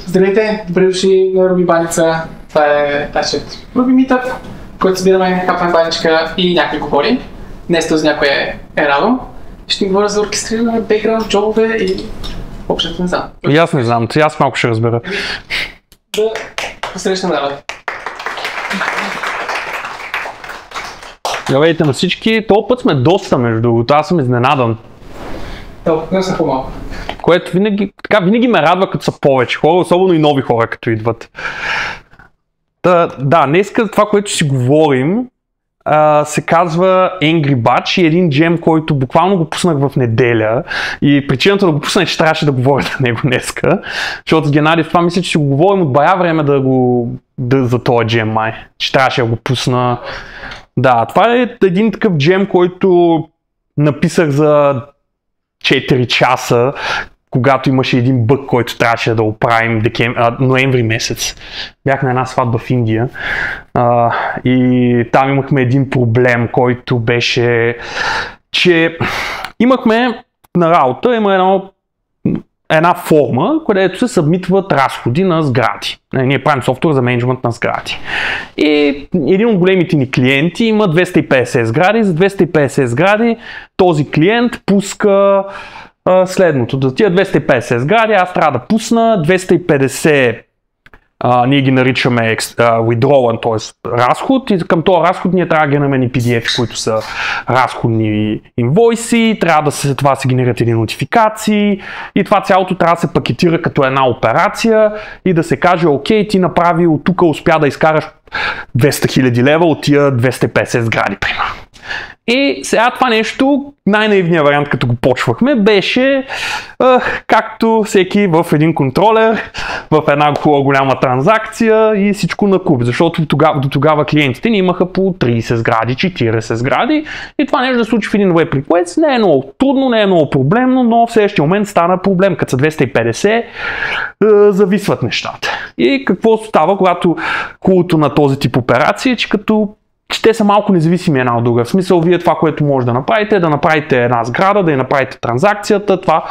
Здравейте, добре дошли на Руби Баница. Това е нашият Ruby Meetup, в който събираме капна баничка и някой говори. Днес този някой е Радо. Ще ни говоря за оркестриране, бекграунд, джобове и общото не знам. И аз не знам, аз малко ще разбера. Да посрещнем Радо. Здравейте на всички, този път сме доста между другото, аз съм изненадан. Не са по-малко. Което винаги ме радва, като са повече хора, особено и нови хора, като идват. Да, днес това, което си говорим, се казва Angry Batch и един джем, който буквално го пуснах в неделя. И причината да го пусна е, че трябваше да говоря за него днеска. Защото с Геннадий това мисля, че си го говорим от бая време за този джем май. Че трябваше да го пусна. Да, това е един такъв джем, който написах за 4 часа, когато имаше един бъг, който трябваше да оправим ноември месец. Бях на една сватба в Индия и там имахме един проблем, който беше, че имахме на работа, има една форма, където се събмитват разходи на сгради. Ние правим софтуер за мениджмънт на сгради. И един от големите ни клиенти има 250 сгради. За 250 сгради този клиент пуска следното. За тия 250 сгради аз трябва да пусна 250, ние ги наричаме withdrawal, т.е. разход, и към този разход ние трябва да генерираме PDF, които са разходни инвойси, трябва това се генерират едни нотификации и това цялото трябва да се пакетира като една операция и да се каже, окей, ти направи от тук успя да изкараш 200 000 лева от тия 250 сгради, примерно. И сега това нещо, най-наивният вариант, като го почвахме, беше както всеки в един контролер, в една голяма транзакция и всичко на куп, защото до тогава клиентите ни имаха по 30 сгради, 40 сгради и това нещо да случи в един web request не е много трудно, не е много проблемно, но в следващия момент стана проблем, като са 250 зависват нещата. И какво става, когато хубавото на този тип операции, че те са малко независими една от друга. В смисъл, вие това, което може да направите една сграда, да я направите транзакцията, това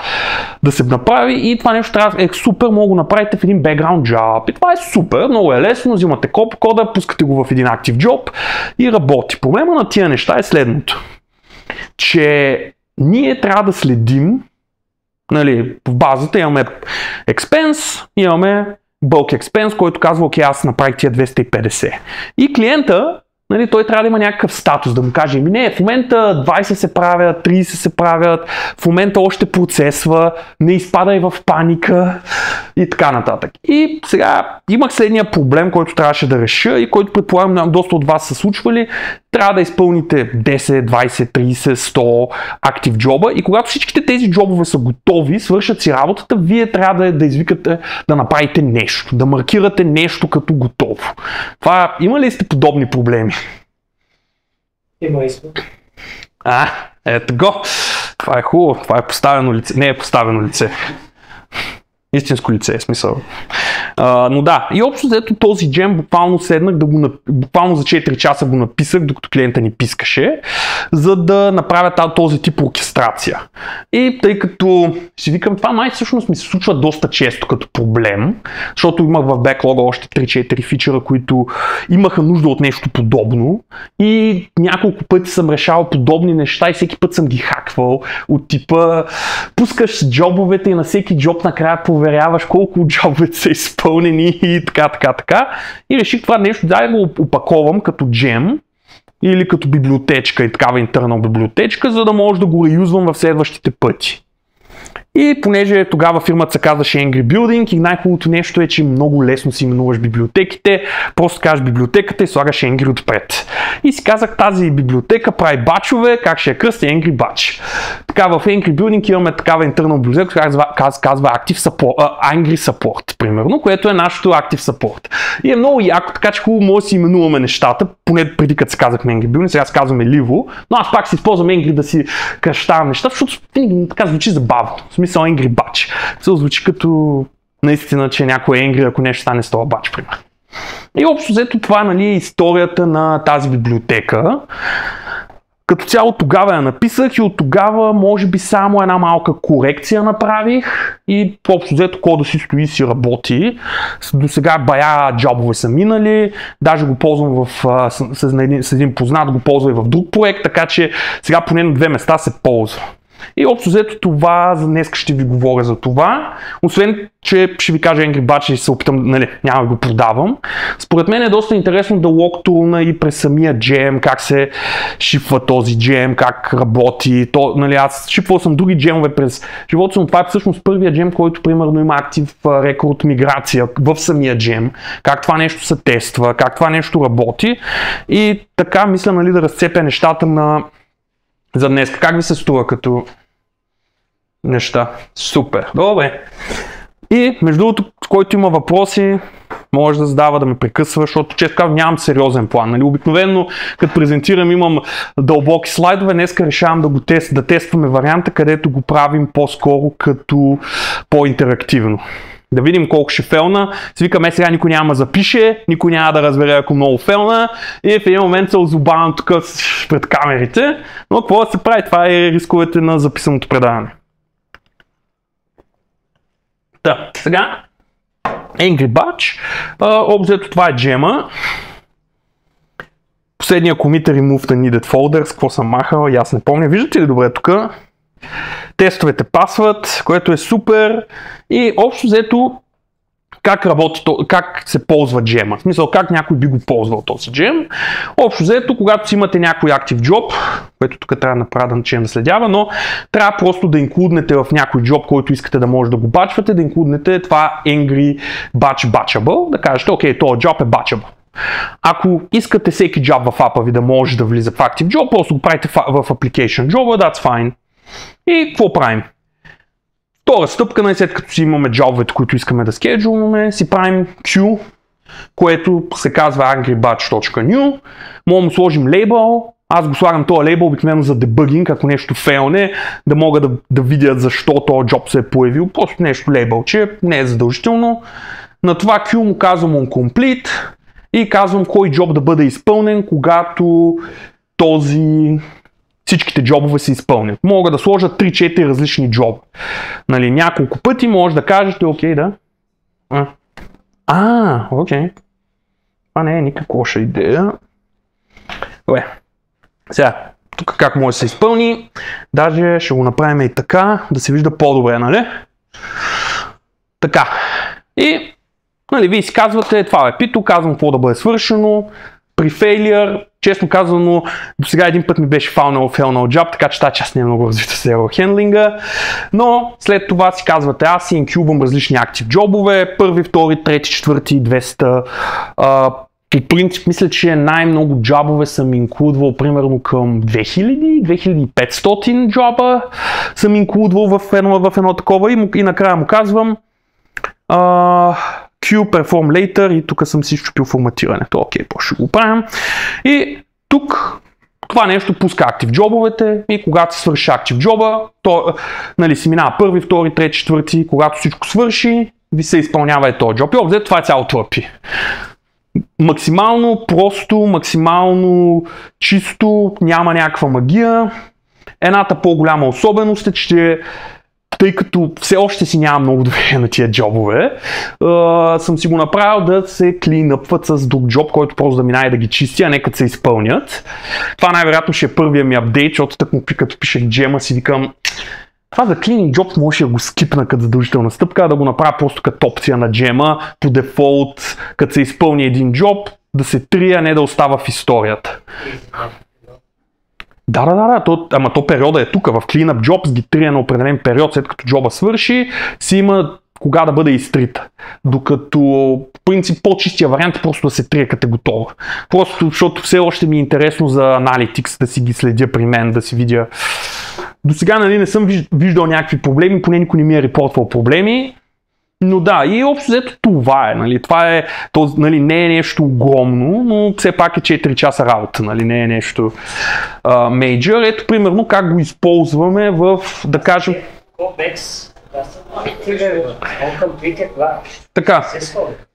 да се направи и това нещо трябва е супер, много направите в един background job. И това е супер, много е лесно, взимате кода, пускате го в един active job и работи. Проблема на тия неща е следното, че ние трябва да следим, в базата имаме expense, имаме bulk expense, който казва, окей, аз направих тия 250. И клиента, той трябва да има някакъв статус, да му каже, не, в момента 20 се правят, 30 се правят, в момента още процесва, не изпадай в паника и така нататък. И сега имах следния проблем, който трябваше да реша и който предполагам доста от вас са случвали. Трябва да изпълните 10, 20, 30, 100 актив джоба и когато всичките тези джобове са готови, свършат си работата, вие трябва да извикате да направите нещо, да маркирате нещо като готово. Има ли сте подобни проблеми? Има и сме. Ето го. Това е хубаво. Това е поставено лице. Не е поставено лице. Истинско лице е смисъл. Но да, и общо взето този джем буквално седнах буквално за 4 часа го написах, докато клиента ни пискаше, за да направя този тип оркестрация. И тъй като си викам, това май всъщност ми се случва доста често като проблем, защото имах в беклога още 3-4 фичера, които имаха нужда от нещо подобно и няколко пъти съм решавал подобни неща и всеки път съм ги хаквал от типа пускаш джобовете и на всеки джоб накрая проверяваш колко джобовете са изпълнени и така. И реших това нещо да го опаковам като джем или като библиотечка и такава интернал библиотечка, за да може да го реюзвам в следващите пъти. И понеже тогава фирмата се казваше Angry Building и най-хубавото нещо е, че много лесно си именуваш библиотеките, просто кажеш библиотеката и слагаш Angry отпред. И си казах, тази библиотека прави бачове, как ще я кръсти Angry Batch. Така в Angry Building имаме такава интернал библиотека, казва Angry Support, примерно, което е нашото Active Support. И е много яко, така че хубаво може да си именуваме нещата, поне преди като се казахме Angry Building, сега се казваме Livo, но аз пак си използвам Angry да си кръщавам нещата, защото така звучи забавно. В смисъл Angry Batch. Се звучи като наистина, че някой е Angry, ако нещо стане с това батч, примерно. И общо взето това е историята на тази библиотека. Като цяло тогава я написах и от тогава може би само една малка корекция направих и общо взето кода си стои и си работи. До сега бая джобове са минали, даже го ползвам с един познат, го ползва и в друг проект, така че сега поне на 2 места се ползва. И общо взето това, за днес ще ви говоря за това. Освен, че ще ви кажа Angry Batch и се опитам, няма да го продавам. Според мен е доста интересно да локтулна и през самия джем, как се шипва този джем, как работи. Аз шипвал съм други джемове през живота си, но това е всъщност първият джем, който примерно има актив рекорд миграция в самия джем. Как това нещо се тества, как това нещо работи. И така мисля да разцепя нещата за днес. Как ви се струва като неща? Супер. Добре. И между другото, който има въпроси, може да задава, да ме прекъсва, защото често казвам, нямам сериозен план. Обикновено, като презентирам, имам дълбоки слайдове. Днеска решавам да тестваме варианта, където го правим по-скоро като по-интерактивно. Да видим колко ще фелна. Свикаме сега, никой няма да запише, никой няма да разбере ако много фелна и в един момент се озубавам тук пред камерите. Но какво да се прави? Това е рисковете на записаното предаване. Сега Angry Batch. Обзето това е джема. Последния commit remove the needed folders. Какво съм махал? И аз не помня. Виждате ли добре тук? Тестовете пасват, което е супер. И общо взето как работи, как се ползва джема. В смисъл как някой би го ползвал този джем. Общо взето, когато си имате някой active job, което тук трябва да направя да начинам да следява, но трябва просто да инклуднете в някой job, който искате да може да го бачвате, да инклуднете това Angry Batch Batchable, да кажете, окей, този job е batchable. Ако искате всеки job в апа ви да може да влиза в active job, просто го правите в application job, that's fine. И какво правим? Втора стъпка, след като си имаме джобовете, които искаме да скеджулваме, си правим Q, което се казва angrybatch.new. Може да му сложим лейбъл. Аз го слагам този лейбъл обикновено за дебъгинг, ако нещо фейлне, да мога да видят защо този джоб се е появил. Просто нещо лейбълче, не е задължително. На това Q му казвам onComplete и казвам кой джоб да бъде изпълнен, когато всичките джобове се изпълнят. Мога да сложа 3-4 различни джоба. Няколко пъти може да кажете, окей, да. Окей. Това не е никаква лоша идея. Добре. Сега, тук как може да се изпълни. Даже ще го направим и така, да се вижда по-добре, нали? Така. И, вие си казвате, това е пито, казвам какво да бъде свършено. При failure, честно казано, до сега един път ми беше фелнал job, така че тази част не е много развита с error хендлинга. Но след това си казвате, аз си инкюбвам различни active джобове, първи, втори, трети, четвърти, 200. По принцип, мисля, че най-много джобове съм инклудвал примерно към 2000-2500 джоба съм инклудвал в едно такова и накрая му казвам Q perform later и тук съм си щупил форматирането. Окей, по-ще го правим. И тук това нещо пуска актив джобовете и когато се свърши актив джоба, то си минава първи, втори, трети, четвърти, когато всичко свърши, ви се изпълнява този джоб. И обзето това е цялото API. Максимално просто, максимално чисто, няма някаква магия. Едната по-голяма особеност е, че тъй като все още си нямам много доверие на тия джобове, съм си го направил да се клинъпват с друг джоб, който просто да минае да ги чисти, а не като се изпълнят. Това най-вероятно ще е първия ми апдейт, защото тък му като пишех джема си викам, това за cleaning job може да го скипна като задължителна стъпка, да го направя просто като опция на джема, по дефолт, като се изпълни един джоб, да се трие, а не да остава в историята. Да, то периода е тук, в Cleanup Jobs ги трие на определен период, след като джоба свърши, си има кога да бъде изтрита. Докато, в принцип, по-чистия вариант е просто да се трие като е готова. Просто, защото все още ми е интересно за Analytics, да си ги следя при мен, да си видя. До сега не съм виждал някакви проблеми, поне никой не ми е репортвал проблеми. Но да, и общо взето това е. Това е, не е нещо огромно, но все пак е 4 часа работа, не е нещо мейджор. Ето примерно как го използваме в, да кажем... Codex Така,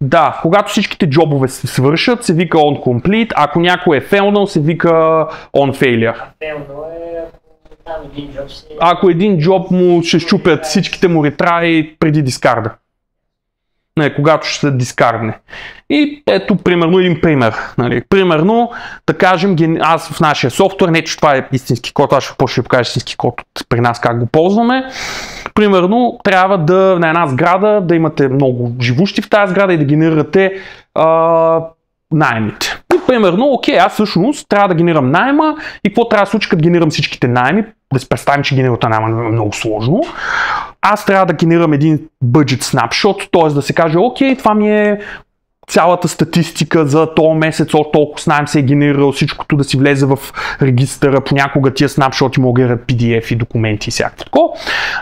да, когато всичките джобове се свършат, се вика on complete, ако някой е failnал, се вика on failure. Ако един джоб му ще щупят всичките му ретраи преди дискарда. Не, когато ще се дискардне. И ето, примерно, един пример. Нали. Примерно, да кажем, аз в нашия софтуер, не че това е истински код, аз ще покажа истински код при нас как го ползваме. Примерно, трябва да на една сграда да имате много живущи в тази сграда и да генерирате наемите. И примерно, окей, аз всъщност трябва да генерирам найема и какво трябва да случи, като генерирам всичките найеми, да се представим, че генерирането на найема е много сложно. Аз трябва да генерирам един budget snapshot, т.е. да се каже, окей, това ми е цялата статистика за този месец, от толкова с найем се е генерирал, всичкото да си влезе в регистъра, понякога тия снапшоти могат да генерират PDF и документи и всякакво такова.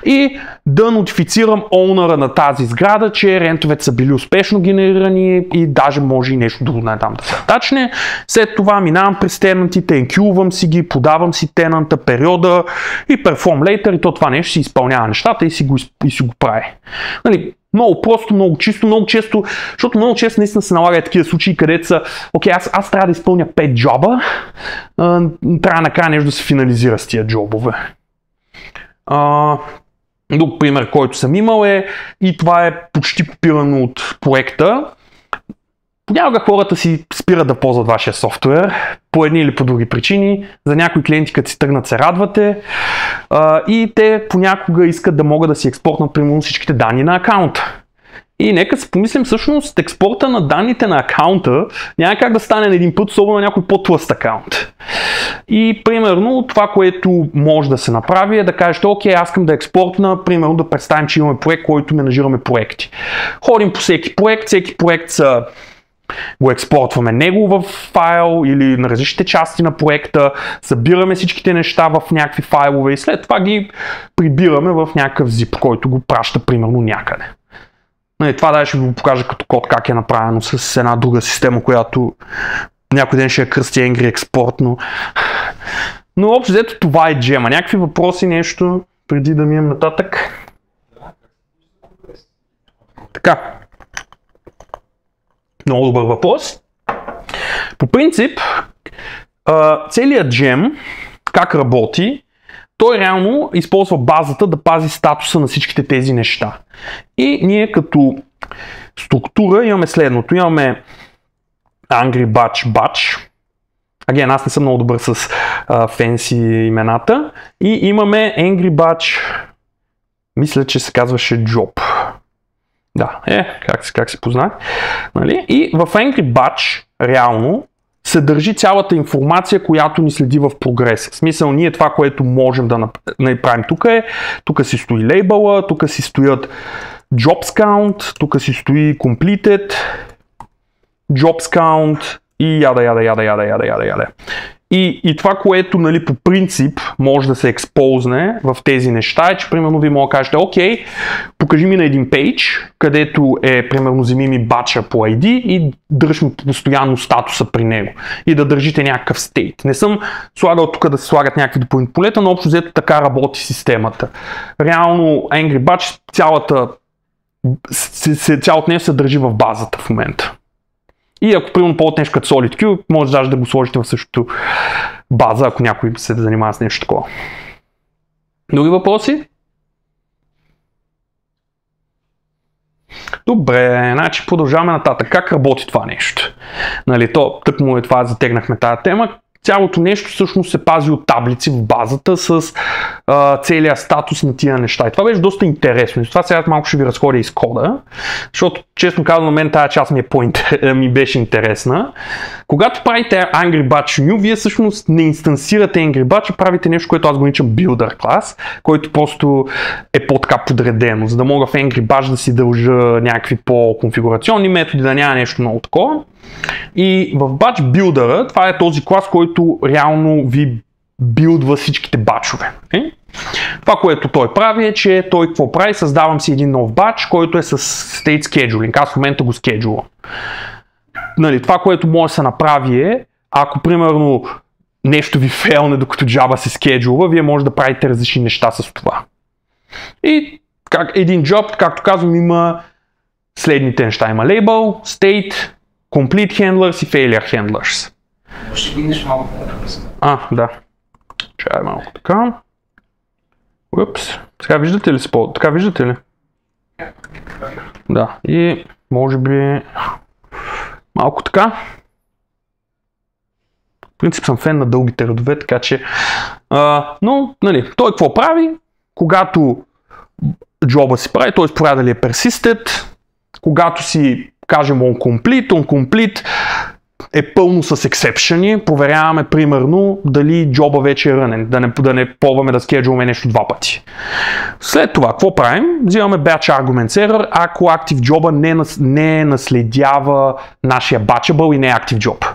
И да нотифицирам оунъра на тази сграда, че рентовете са били успешно генерирани и даже може и нещо друго там да се тачне. След това минавам през тенантите, енкювам си ги, подавам си тенанта, периода и perform later и то това нещо си изпълнява нещата и си го прави. Нали, много просто, много чисто, много често, защото много често наистина се налага такива случаи, където са, окей, аз трябва да изпълня 5 джоба, трябва накрая нещо да се финализира с тия джобове. Друг пример, който съм имал е, и това е почти копирано от проекта, понякога хората си спират да ползват вашия софтуер по едни или по други причини. За някои клиенти, като си тръгнат, се радвате и те понякога искат да могат да си експортнат примерно всичките данни на акаунта. И нека си помислим, всъщност експорта на данните на акаунта няма как да стане на един път, особено на някой по-тлъст акаунт. И примерно това, което може да се направи е да кажете, окей, аз искам да експортна, примерно да представим, че имаме проект, който менажираме проекти. Ходим по всеки проект го експортваме него в файл или на различните части на проекта, събираме всичките неща в някакви файлове и след това ги прибираме в някакъв zip, който го праща примерно някъде. Това да ще ви го покажа като код как е направено с една друга система, която някой ден ще я кръсти Angry Export, но общо взето това е джема. Някакви въпроси, нещо преди да минем нататък? Така. Много добър въпрос. По принцип, целият джем, как работи, той реално използва базата да пази статуса на всичките тези неща. И ние като структура имаме следното. Имаме Angry Batch. Аз не съм много добър с фенси имената. И имаме Angry Batch, мисля, че се казваше Job. Да, как се познах. Нали? И в Angry Batch реално се държи цялата информация, която ни следи в прогреса. В смисъл, ние това, което можем да направим тук си стои лейбъла, тук си стоят Jobs Count, тук си стои Completed, Jobs Count и яда. И това, което нали, по принцип може да се експозне в тези неща е, че примерно ви може да кажете, окей, покажи ми на един пейдж, където е примерно вземи ми бача по ID и дръж ми постоянно статуса при него и да държите някакъв стейт. Не съм слагал тук да се слагат някакви допълнителни полета, но общо взето така работи системата. Реално Angry Batch цялото нещо се държи в базата в момента. И ако примерно ползвате нещо като SolidQ, може даже да го сложите в същото база, ако някой се занимава с нещо такова. Други въпроси? Добре, значи продължаваме нататък. Как работи това нещо? Нали, тъкмо е това, затегнахме тази тема. Цялото нещо всъщност се пази от таблици в базата с целият статус на тия неща. И това беше доста интересно. И това сега малко ще ви разходя из кода, защото честно казвам, на мен тази част ми беше интересна. Когато правите Angry Batch New, вие всъщност не инстансирате Angry Batch, а правите нещо, което аз го наричам Builder клас, който просто е по-така подредено, за да мога в Angry Batch да си дължа някакви по-конфигурационни методи, да няма нещо много такова. И в Batch Builder, това е този клас, който реално ви билдва всичките бачове. Това, което той прави е, че той какво прави? Създавам си един нов бач, който е с state scheduling. Аз в момента го скеджулвам. Нали, това, което може да се направи е, ако примерно нещо ви фейлне докато Java се скеджулва, вие може да правите различни неща с това. И един job, както казвам, има следните неща. Има label, state, complete handlers и failure handlers. Ще видиш малко по-добре. Да. Чай малко така. Упс. Сега виждате ли Така виждате ли? Да. И може би малко така. В принцип съм фен на дългите редове, така че... но, нали, той какво прави? Когато джоба си прави, т.е. проверя дали е persisted, когато си кажем onComplete е пълно с ексепшени, проверяваме примерно дали джоба вече е рънен, да не пробваме да скеджуваме нещо два пъти. След това, какво правим? Взимаме batch arguments error, ако active джоба не наследява нашия batchable и не е active job.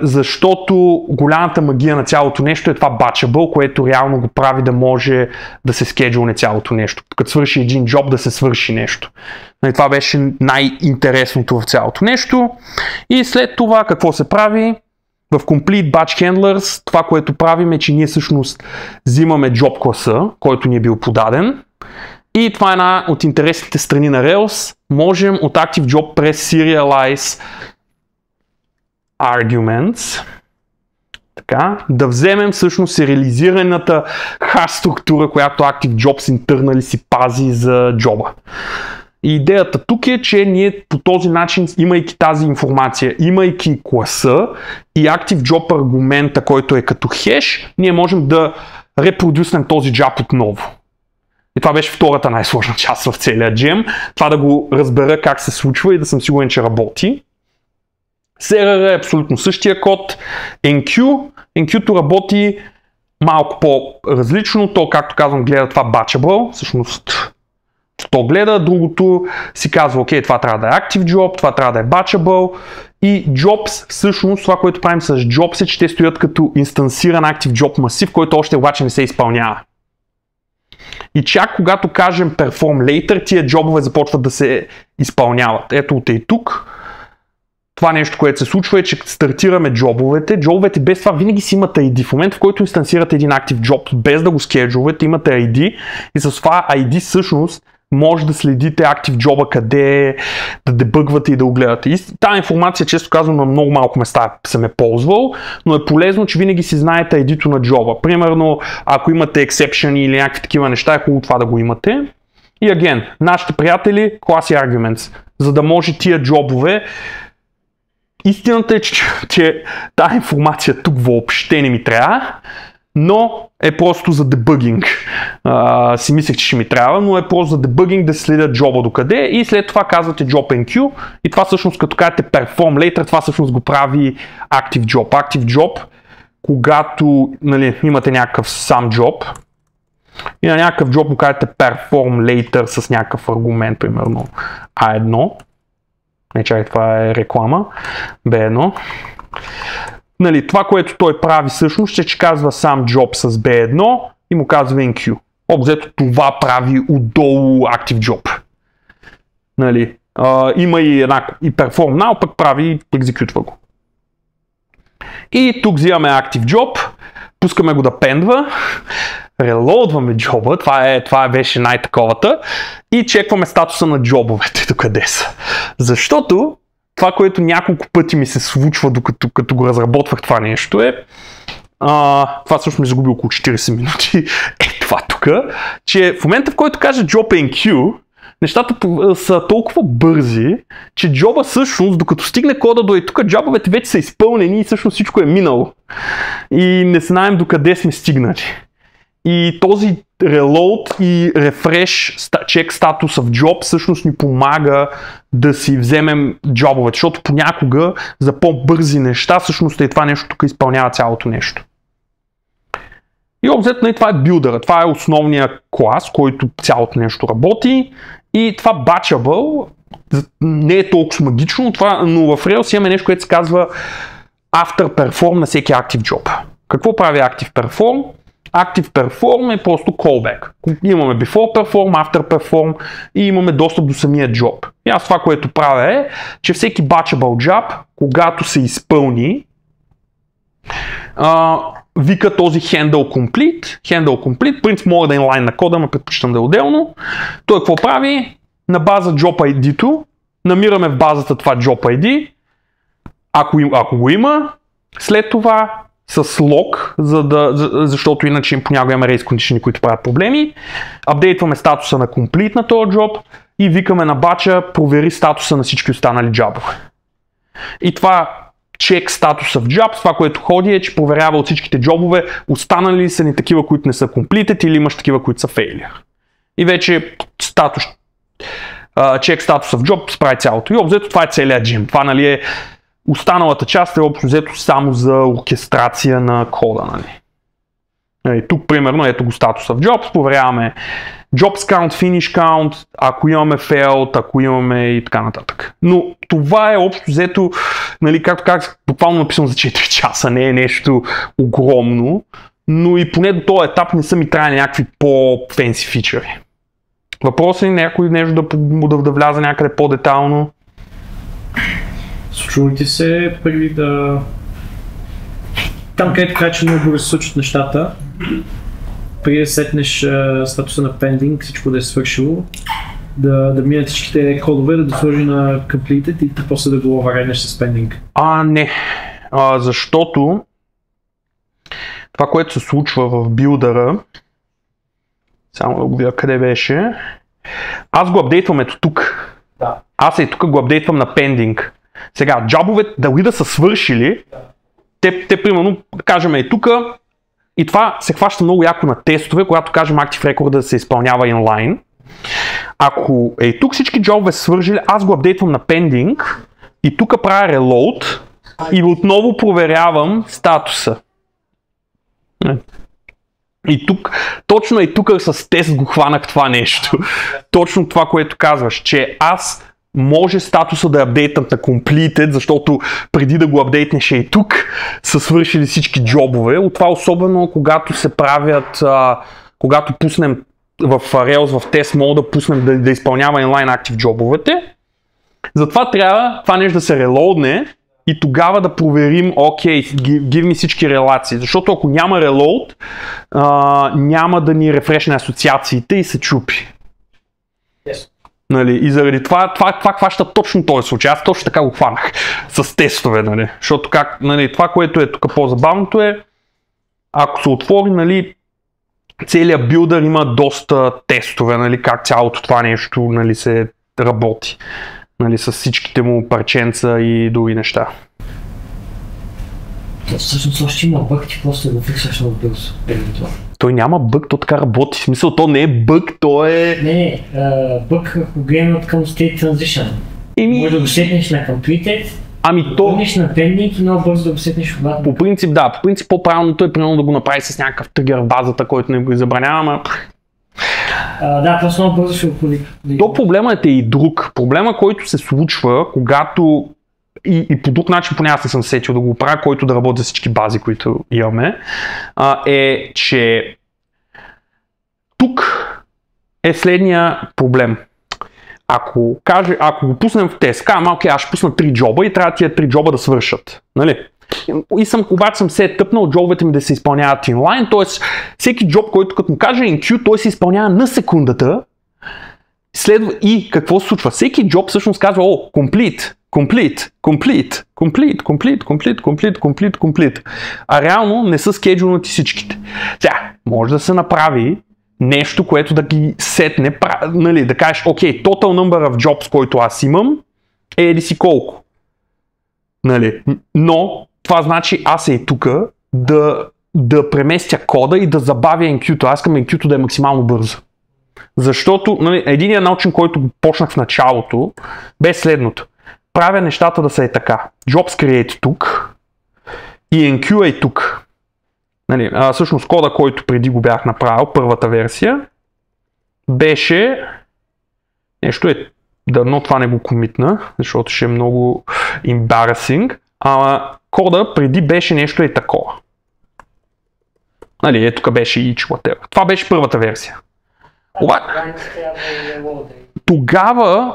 Защото голямата магия на цялото нещо е това batchable, което реално го прави да може да се скеджулне цялото нещо. Като свърши един джоб, да се свърши нещо. Това беше най-интересното в цялото нещо. И след това какво се прави? В Complete Batch Handlers това, което правим е, че ние всъщност взимаме job класа, който ни е бил подаден. И това е една от интересните страни на Rails. Можем от Active Job през Serialize Arguments така, да вземем всъщност сериализираната hash структура, която Active Jobs internal си пази за джоба. И идеята тук е, че ние по този начин, имайки тази информация, имайки класа и Active Job аргумента, който е като хеш, ние можем да репродюснем този job отново. И това беше втората най-сложна част в целия джем. Това да го разбера как се случва и да съм сигурен, че работи. CRR е абсолютно същия код. Enqueue-то работи малко по-различно. То, както казвам, гледа това batchable. Всъщност то гледа. Другото си казва, окей, това трябва да е active job, това трябва да е batchable. И jobs, всъщност, това, което правим с jobs е, че те стоят като инстансиран active job масив, който още обаче не се изпълнява. И чак когато кажем perform later, тия джобове започват да се изпълняват. Ето и тук. Това нещо, което се случва е, че стартираме джобовете. Джобовете без това винаги си имат ID. В момента, в който инстансирате един active job, без да го скеджувате, имате ID и с това ID всъщност може да следите active job къде е, да дебъгвате и да го гледате. И тази информация, често казвам, на много малко места съм е ползвал, но е полезно, че винаги си знаете ID-то на джоба. Примерно, ако имате exception или някакви такива неща, е хубаво това да го имате. И again, нашите приятели, class arguments, за да може тия джобове. Истината е, че тази информация тук въобще не ми трябва, но е просто за дебъгинг. Си мислех, че ще ми трябва, но е просто за дебъгинг да следят джоба докъде и след това казвате job enqueue и това всъщност като кажете perform later, това всъщност го прави active job. Active job, когато имате някакъв сам job и на някакъв job му кажете perform later с някакъв аргумент, примерно A1. Не чакай, това е реклама. B1. Това, което той прави всъщност, че казва сам job с B1 и му казва enqueue. Обзето това прави отдолу active job. Има и perform now, пък прави и екзекютва го. И тук взимаме active job, пускаме го да пендва, релоудваме джоба, това беше най-таковата и чекваме статуса на джобовете докъде са. Защото това, което няколко пъти ми се случва, докато го разработвах това нещо е, това всъщност ми загуби около 40 минути, това тук, че в момента, в който кажа job enqueue, нещата са толкова бързи, че джоба всъщност, докато стигне кода до тук, джобовете вече са изпълнени и всъщност всичко е минало. И не знаем докъде сме стигнали. И този reload и refresh check status of job всъщност ни помага да си вземем джобовете, защото понякога за по-бързи неща всъщност е това нещо тук изпълнява цялото нещо. И обзето това е билдъра, това е основният клас, който цялото нещо работи и това batchable не е толкова магично, но в Rails имаме нещо, което се казва after perform на всеки active job. Какво прави active perform? Active perform е просто callback. Имаме before perform, after perform и имаме достъп до самия job. И аз това, което правя е, че всеки batchable job, когато се изпълни, вика този handle complete, принцип мога да инлайн на кода, но предпочитам да е отделно. Той какво прави? На база job ID-то, намираме в базата това job ID, ако го има, след това с log, защото иначе им понякога има race condition, които правят проблеми, апдейтваме статуса на complete на този job и викаме на бача провери статуса на всички останали джабове. И това check статуса в jobs, това което ходи е, че проверява от всичките джобове, останали ли са ни такива, които не са completed или имаш такива, които са failure. И вече check статуса в job справи цялото. И обзето това е целият джим. Това нали е останалата част е общо взето само за оркестрация на кода. Нали. Тук примерно ето го статуса в jobs, проверяваме jobs count, finish count, ако имаме failed, ако имаме и така нататък. Но това е общо взето, нали, както казах, буквално написано за 4 часа, не е нещо огромно, но и поне до този етап не са ми трябвали някакви по-фенси фичъри. Въпросът е някой нещо да вляза някъде по-детално. Случва ли ти се преди да... Там където кажа, че много бързо се случват нещата, преди да сетнеш статуса на pending, всичко да е свършило, да минат всичките кодове, да сложи на completed и после да го оваренеш с pending? Не. Защото това, което се случва в билдъра, само да го видя къде беше, аз го апдейтвам ето тук. Да. Аз и тук го апдейтвам на pending. Сега, джабовете, дали да са свършили, те примерно, да кажем и тук, и това се хваща много яко на тестове, когато кажем Active Record да се изпълнява инлайн. Ако и тук всички джобове са свършили, аз го апдейтвам на pending и тук правя reload и отново проверявам статуса. И тук, точно и тук с тест го хванах това нещо. Точно това, което казваш, че аз може статуса да е апдейтнат на completed, защото преди да го апдейтнеш и тук са свършили всички джобове. От това особено когато се правят, когато пуснем в Rails в тест мode да пуснем да изпълнява inline active джобовете. Затова трябва това нещо да се релоудне и тогава да проверим, окей, give ми всички релации, защото ако няма reload, няма да ни рефрешне асоциациите и се чупи. Yes. Нали, и заради това хваща точно този случай. Аз точно така го хванах с тестове, нали, защото нали, това, което е тук по-забавното е, ако се отвори, нали, целият билдър има доста тестове, нали, как цялото това нещо, нали, се работи, нали, с всичките му парченца и други неща. Всъщност още има бъг, ти просто го фиксаш много бързо преди това. Той няма бъг, то така работи. В смисъл, то не е бъг, то е... Не, бъг ако геймът към state transition. Може да го сетнеш на completed, то... Пълниш на pending и много бързо да го сетнеш обратно. По принцип, да. По принцип, по-правилното е примерно да го направи с някакъв тригър в базата, който не го забранява, ама... Да, просто много бързо ще го ходи. То проблемът е и друг. Проблема, който се случва, когато и по друг начин, поне аз не съм сетил да го правя, който да работи за всички бази, които имаме, е, че тук е следния проблем. Ако го пуснем в тест, окей, аз ще пусна 3 джоба и трябва тия 3 джоба да свършат. Нали? И обаче съм се тъпнал джобовете ми да се изпълняват инлайн, т.е. всеки джоб, който като му каже in-queue, той се изпълнява на секундата. Следва и какво се случва? Всеки джоб всъщност казва, complete. А реално не са скеджулнати всичките. Сега, може да се направи нещо, което да ги сетне, нали, да кажеш, окей, total number of jobs, който аз имам, е еди си колко. Нали? Но това значи аз и тук да преместя кода и да забавя enqueue-то. Аз искам enqueue-то да е максимално бързо. Защото, нали, единият начин, който го почнах в началото, бе следното. Правя нещата да са е така. Jobs create тук и enqueue е тук. Нали, всъщност кода, който преди го бях направил, първата версия, беше нещо но това не го комитна, защото ще е много embarrassing. Кода преди беше нещо такова. Нали, тук беше each whatever. Това беше първата версия. Тогава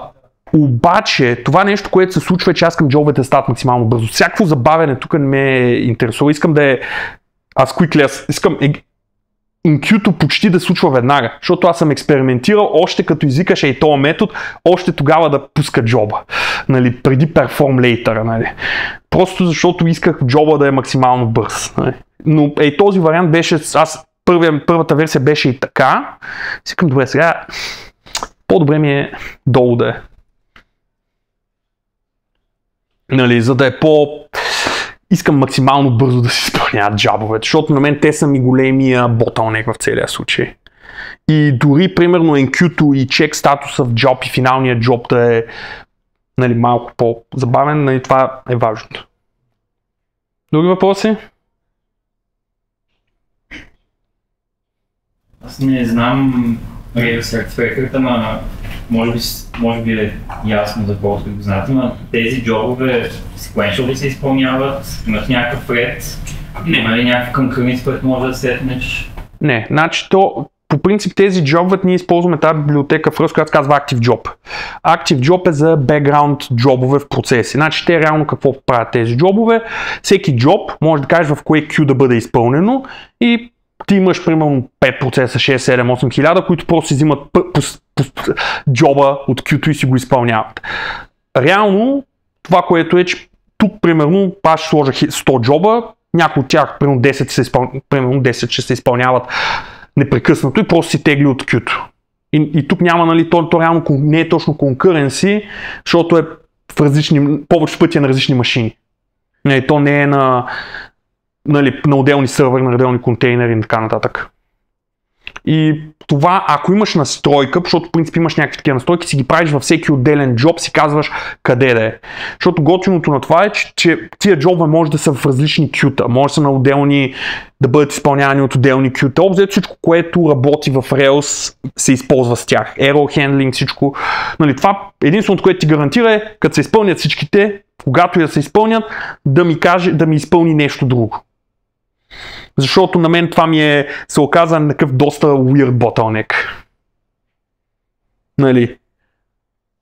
обаче това нещо, което се случва е, че аз искам джобовете да стават максимално бързо. Всякакво забавяне тук не ме интересува. Искам да е аз quickly, аз искам in-queue-то почти да случва веднага, защото аз съм експериментирал още като извикаш този метод, още тогава да пуска джоба, нали, преди perform later, нали. Просто защото исках джоба да е максимално бърз. Нали. Но този вариант беше, първата версия беше и така, искам добре сега, по-добре ми е долу да е. Нали, за да е искам максимално бързо да си изпълняват джабовете, защото на мен те са ми големия bottleneck в целия случай. И дори примерно enqueue-то и check статуса в job и финалния job да е, нали, малко по-забавен, нали, това е важното. Други въпроси? Аз не знам Rails Record, ама може би е ясно за колкото го знаете, но тези джобове sequential ли се изпълняват? Имат някакъв ред? Има ли някакъв concurrence, който може да сетнеш? Не, значи по принцип тези джобове ние използваме тази библиотека в Rails, която се казва Active Job. Active Job е за background джобове в процеси. Значи те реално какво правят тези джобове? Всеки джоб може да кажеш в кое queue да бъде изпълнено и ти имаш примерно 5 процеса, 6, 7, 8 хиляда, които просто си взимат джоба от queue-то и си го изпълняват. Реално това, което е, че тук примерно аз ще сложа 100 джоба, някои от тях примерно 10 ще се изпълняват непрекъснато и просто си тегли от queue-то. И тук няма, нали, то реално не е точно concurrency, защото е в повече пъти на различни машини. То не е на отделни сървъри, на отделни контейнери и така нататък. И това, ако имаш настройка, защото в принцип имаш някакви такива настройки, си ги правиш във всеки отделен джоб, си казваш къде да е. Защото готиното на това е, че тия джобове може да са в различни кюта, може да са на отделни, да бъдат изпълнявани от отделни кюта. Обзето всичко, което работи в Rails, се използва с тях. Error handling, всичко. Нали, това единственото, което ти гарантира е, като се изпълнят всичките, когато я се изпълнят, да ми изпълни нещо друго. Защото на мен това се оказа някакъв доста weird bottleneck. Нали?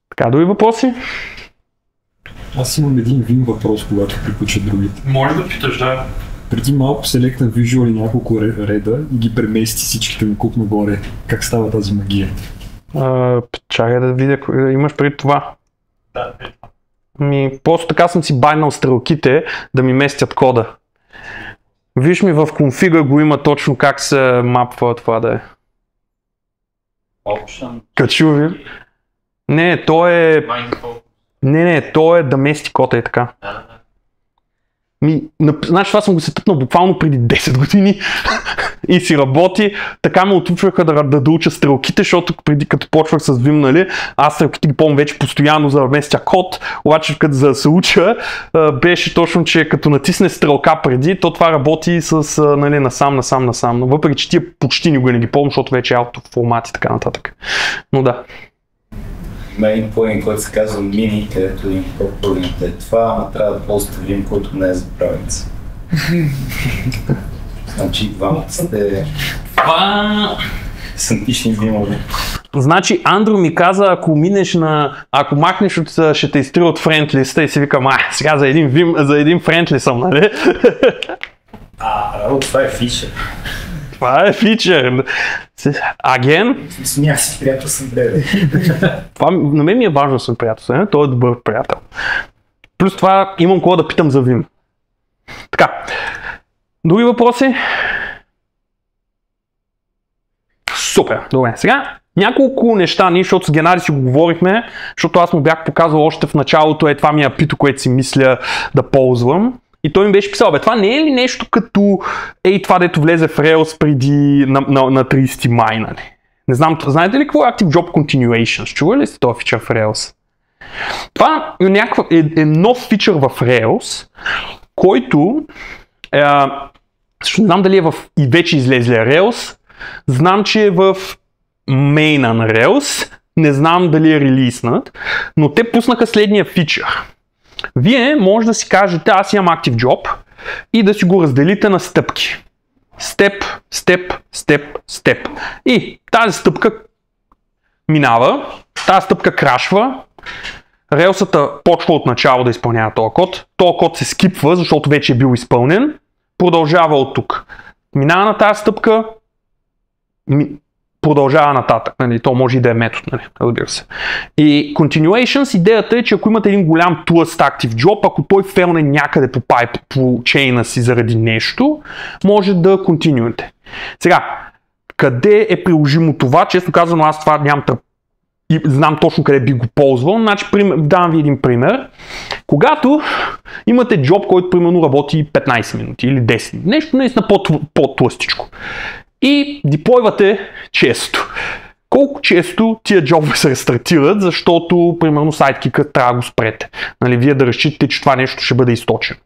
Така, други въпроси? Аз имам един въпрос, когато приключат другите. Може да питаш, да. Преди малко селекна Visual и няколко реда и ги премести всичките на куп нагоре. Как става тази магия? Чакай да видя, имаш преди това. Да. Просто така съм си байнал стрелките да ми местят кода. Виж ми в конфига го има точно как се мапва това да е. Option. Качу ви. Не, то е... Не, то е да мести кода и така. Значи това съм го се тъпнал буквално преди 10 години и си работи. Така ме отучваха да уча стрелките, защото преди като почвах с Vim, нали, аз стрелките ги помня вече постоянно за да местя код, обаче като за да се уча беше точно, че като натисне стрелка преди, то това работи с нали, насам, но въпреки че тия почти никога не ги помня, защото вече е автоформат и така нататък. Но да. Има един плагин, който се казва Mini, където един плагинът е това, ама трябва да ползвате Vim, който не е за правенца. Значи двамата сте сантични Vim-ови. Значи Андрю ми каза, ако махнеш ще те изтрия от френдлиста и си викам, сега за един френдли съм, нали? Това е фичър. Това е фичър. Аген? Смях си, приятел съм бебе. Това на мен ми е важно да съм приятел, той е добър приятел. Плюс това имам кога да питам за Vim. Така, други въпроси? Супер, добре. Сега няколко неща, защото с Генари си го говорихме, защото аз му бях показал още в началото, това ми е апито, което си мисля да ползвам. И той ми беше писал, това не е ли нещо като това дето влезе в Rails преди на 30 май, нали? Не знам, знаете ли какво е Active Job Continuations? Чува ли сте този фичър в Rails? Това е нов фичър в Rails, който не знам дали е и вече излезлия Rails, знам, че е в мейна на Rails, не знам дали е релиснат, но те пуснаха следния фичър. Вие може да си кажете, аз имам Active Job и да си го разделите на стъпки. Степ, степ, степ, степ. И тази стъпка минава, тази стъпка крашва, релсата почва от начало да изпълнява този код. Този код се скипва, защото вече е бил изпълнен, продължава от тук. минава на тази стъпка, продължава нататък. Нали? То може и да е метод, нали? Разбира се. И continuations, идеята е, че ако имате един голям тлъст active job, ако той фелне някъде по пайп, по чейна си заради нещо, може да континюете. Сега, къде е приложимо това? Честно казано, аз това нямам и знам точно къде би го ползвал. Значи, давам ви един пример. Когато имате джоб, който примерно работи 15 минути или 10 минути, нещо наистина по-тлъстичко. И деплойвате често. Колко често тия джобове се рестартират, защото примерно сайдкика трябва да го спрете. Нали, вие да разчитате, че това нещо ще бъде източено.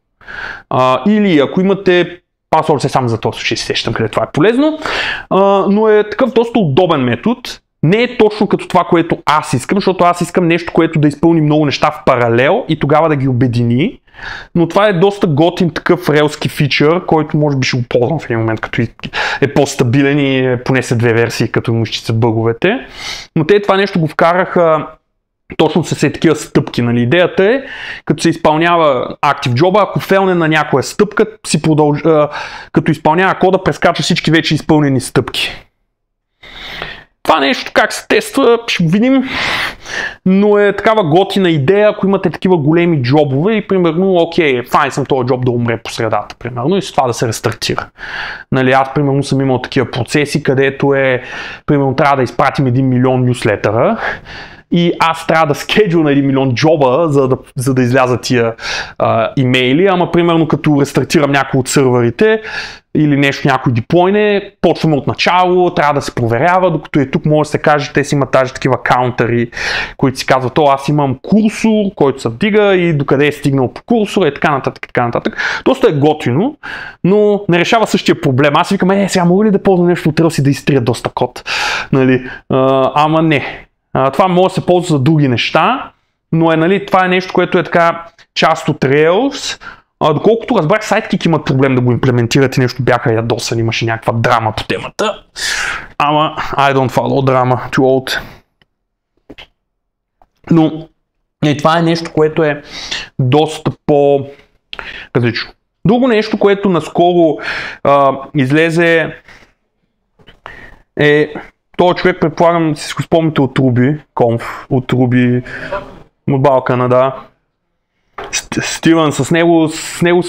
Или ако имате password, само за този случай се сещам къде това е полезно, но е такъв доста удобен метод. Не е точно като това, което аз искам, защото аз искам нещо, което да изпълни много неща в паралел и тогава да ги обедини. Но това е доста готин такъв релски фичър, който може би ще го ползвам в един момент, като е по-стабилен и поне са 2 версии, като му изчистят бъговете. Но те това нещо го вкараха точно с такива стъпки. Нали. Идеята е, като се изпълнява Active Job, ако фелне на някоя стъпка, като изпълнява кода, прескача всички вече изпълнени стъпки. Това нещо как се тества, ще го видим, но е такава готина идея, ако имате такива големи джобове и примерно, окей, файн съм този джоб да умре по средата, примерно, и с това да се рестартира. Нали, аз примерно съм имал такива процеси, където примерно трябва да изпратим 1 милион нюслетъра и аз трябва да скеджу на 1 милион джоба, за да излязат тия имейли, ама примерно като рестартирам някой от сървърите или нещо, някой деплойне, почваме от начало, трябва да се проверява, докато тук може да се каже, те си имат тази такива каунтери, които си казват, аз имам курсор, който се вдига и докъде е стигнал по курсора и така нататък, така нататък. Доста е готино, но не решава същия проблем. Аз викам, сега мога ли да ползвам нещо от Rails и да изтрия доста код? Нали? Ама не. Това може да се ползва за други неща, но нали, това е нещо, което е така част от Rails. Доколкото разбрах, Sidekick имат проблем да го имплементират и нещо бяха ядосани, имаше някаква драма по темата. Ама, I don't follow драма, too old. Но това е нещо, което е доста по-различно. Друго нещо, което наскоро излезе е този човек, предполагам, си го спомните от RubyConf, от Ruby Mobile Canada. Стивън, с него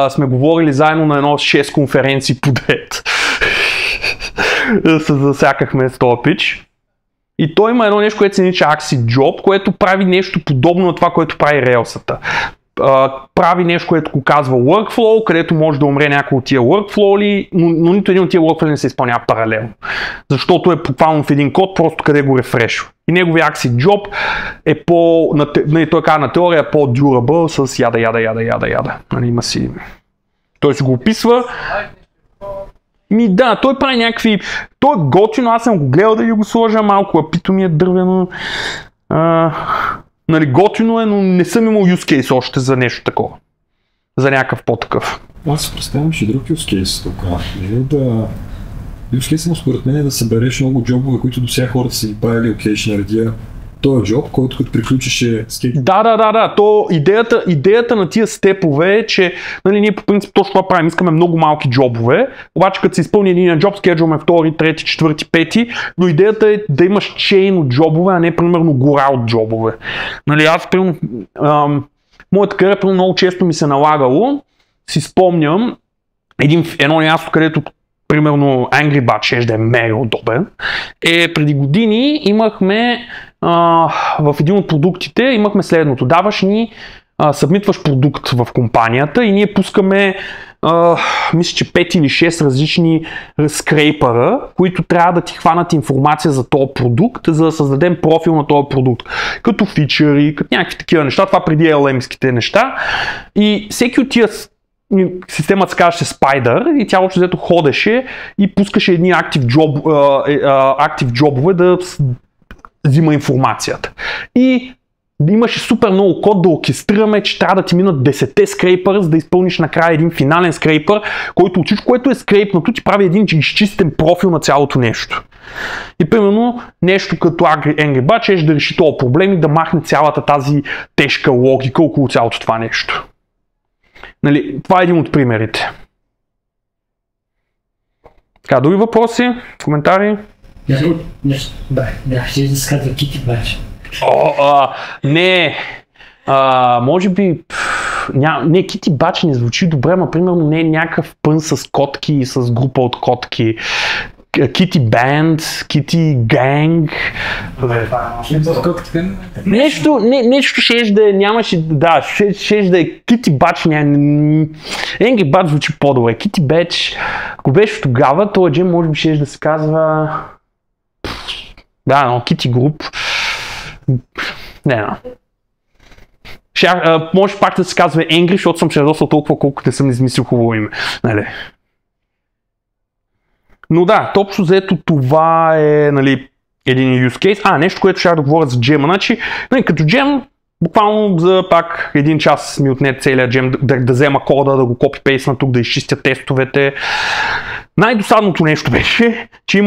сме говорили заедно на 6 конференции подред. Се засякахме с този пич. И той има едно нещо, което се нарича Active Job, което прави нещо подобно на това, което прави Rails-ата. Прави нещо, което го казва workflow, където може да умре някой от тия workflow, но нито един от тия workflow не се изпълнява паралелно. Защото е буквално в един код, просто къде го рефрешва. И неговия Active Job е той казва на теория е по-durable с яда. Има си... Той си го описва. Да, той прави някакви... Той е готино, аз съм го гледал да ги го сложа малко, апито ми е дървено. Нали, готино е, но не съм имал use case още за нещо такова. За някакъв по-такъв. Аз се представям, че друг use case тук. Use case според мен е да събереш много джобове, които до сега хората са ги правили окей, наредия този джоб, който като приключише скейт. Да. То идеята на тия степове е, че нали, ние по принцип точно това правим. Искаме много малки джобове, обаче като се изпълни един джоб, скеджваме втори, трети, четвърти, пети, но идеята е да имаш чейн от джобове, а не примерно гора от джобове. Нали, аз примерно, моята кариера много често ми се налагало, си спомням едно място, където примерно Angry Bat ще е мега удобен, преди години имахме в един от продуктите имахме следното. Даваш ни, събмитваш продукт в компанията и ние пускаме мисля, че 5 или 6 различни скрейпъра, които трябва да ти хванат информация за този продукт, за да създадем профил на този продукт. Като фичъри, като някакви такива неща, това преди LLM-ските неща. И всеки от тия системата се казваше Spider и тя общо взето ходеше и пускаше едни active джобове да взима информацията. И имаше супер много код да оркестрираме, че трябва да ти минат 10 скрейпъра, за да изпълниш накрая един финален скрейпър, който от всичко, което е скрейпнато, ти прави един изчистен профил на цялото нещо. И примерно нещо като Angry Bat ще да реши този проблем и да махне цялата тази тежка логика около цялото това нещо. Нали, това е един от примерите. Така, други въпроси, коментари? Да, ще да се казва Кити Бач. Не, може би, не, Кити Бач не звучи добре, но примерно не е някакъв пън с котки, с група от котки. Кити Банд, Кити Ганг. Нещо шеш да нямаше, да, шеш да е Кити Бач, Енгри Бач звучи по-добре. Кити Бач, ако беше тогава, този джем може би шеш да се казва... Да, но Кити Груп. Не. Може пак да се казва Angry, защото съм се ядосал толкова, колкото не съм измислил хубаво име. Нали? Но да, общо взето това е, нали, един use case. Нещо, което ще да говоря за джема. Значи, нали, като джем, буквално за пак един час ми отне целият джем да взема кода, да го копи-пейсна тук, да изчистя тестовете. Най-досадното нещо беше, че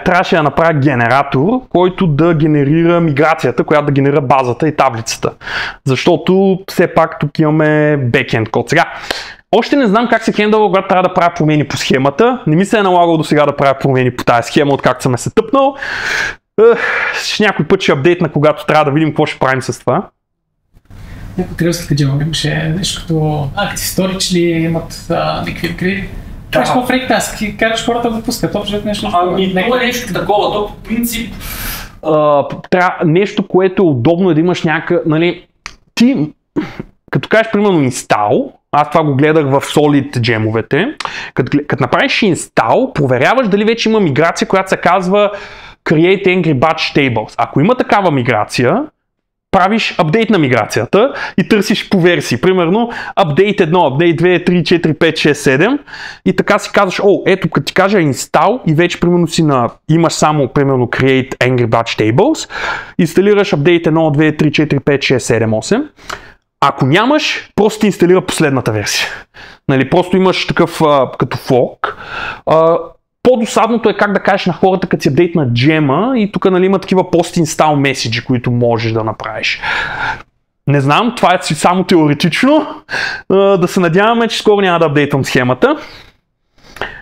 трябваше да направя генератор, който да генерира миграцията, която да генерира базата и таблицата. Защото все пак тук имаме бекенд код. Сега, още не знам как се хендъл, когато трябва да правя промени по схемата. Не ми се е налагал до сега да правя промени по тази схема, откакто съм се тъпнал. Някой път ще апдейтна, когато трябва да видим какво ще правим с това. Някой трилските джемове имаше нещо като Active Storage ли имат някакви игри. Кажеш по фрейк таск и караш хората да пускат, общо нещо. Това е нещо такова, то по принцип. Нещо, което е удобно е да имаш някакъв, нали, ти, като кажеш примерно install, аз това го гледах в Solid джемовете, като направиш install, проверяваш дали вече има миграция, която се казва Create Angry Batch Tables. Ако има такава миграция, правиш апдейт на миграцията и търсиш по версии. Примерно, апдейт 1, апдейт 2, 3, 4, 5, 6, 7 и така си казваш, ето като ти кажа install и вече примерно имаш само примерно Create Angry Batch Tables, инсталираш апдейт 1, 2, 3, 4, 5, 6, 7, 8. Ако нямаш, просто инсталира последната версия. Нали, просто имаш такъв като fork. По-досадното е как да кажеш на хората, като си апдейтна джема и тук, нали, има такива post-install меседжи, които можеш да направиш. Не знам, това е само теоретично. Да се надяваме, че скоро няма да апдейтвам схемата.